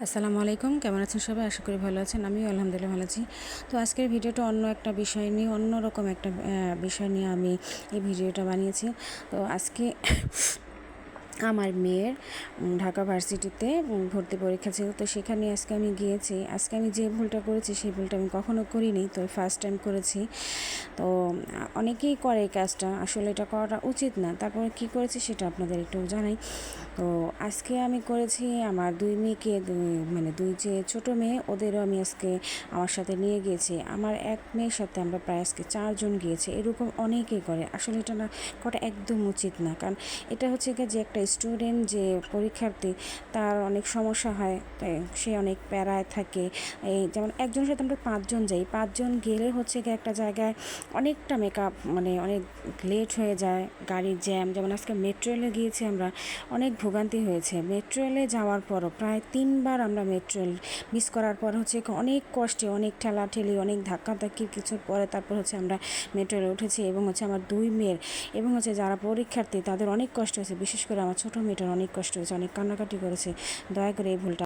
আসসালামু আলাইকুম, কেমন আছেন সবাই? আশা করি ভালো আছেন। আমিও আলহামদুলিল্লাহ ভালো আছি। তো আজকের ভিডিওটা অন্য একটা বিষয় নিয়ে, অন্যরকম একটা বিষয় নিয়ে আমি এই ভিডিওটা বানিয়েছি। তো আজকে আমার মেয়ের ঢাকা ভার্সিটিতে ভর্তি পরীক্ষা ছিল, তো সেখানে আজকে আমি গিয়েছি। আজকে আমি যে ভুলটা করেছি সেই ভুলটা আমি কখনো করিনি, তো ফার্স্ট টাইম করেছি। তো অনেকেই করে এই কাজটা, আসলে এটা করাটা উচিত না। তারপরে কি করেছি সেটা আপনাদের একটু জানাই। তো আজকে আমি করেছি আমার দুই মেয়েকে, মানে দুই যে ছোটো মেয়ে, ওদেরও আমি আজকে আমার সাথে নিয়ে গিয়েছি। আমার এক মেয়ের সাথে আমরা প্রায় আজকে 4 জন গিয়েছি। এরকম অনেকেই করে, আসলে এটা না করা একদম উচিত না। কারণ এটা হচ্ছে কি, যে একটা স্টুডেন্ট, যে পরীক্ষার্থী, তার অনেক সমস্যা হয়, তাই সে অনেক প্যারায় থাকে। এই যেমন একজনের সাথে আমরা 5 জন যাই, 5 জন গেলে হচ্ছে কি একটা জায়গায় অনেকটা মেকআপ, মানে অনেক লেট হয়ে যায়, গাড়ির জ্যাম। যেমন আজকে মেট্রো রেলে গিয়েছি আমরা, অনেক ভোগান্তি হয়েছে। মেট্রো রেলে যাওয়ার পরও প্রায় 3বার আমরা মেট্রো রেল মিস করার পর হচ্ছে অনেক কষ্টে, অনেক ঠেলাঠেলি, অনেক ধাক্কাধাক্কির কিছুর পরে তারপর হচ্ছে আমরা মেট্রো রেলে উঠেছি। এবং হচ্ছে আমার দুই মেয়ের এবং হচ্ছে যারা পরীক্ষার্থী তাদের অনেক কষ্ট হয়েছে, বিশেষ করে আমার ছোটো মেয়েটার অনেক কষ্ট হয়েছে, অনেক কান্নাকাটি করেছে। দয়া করে এই ভুলটা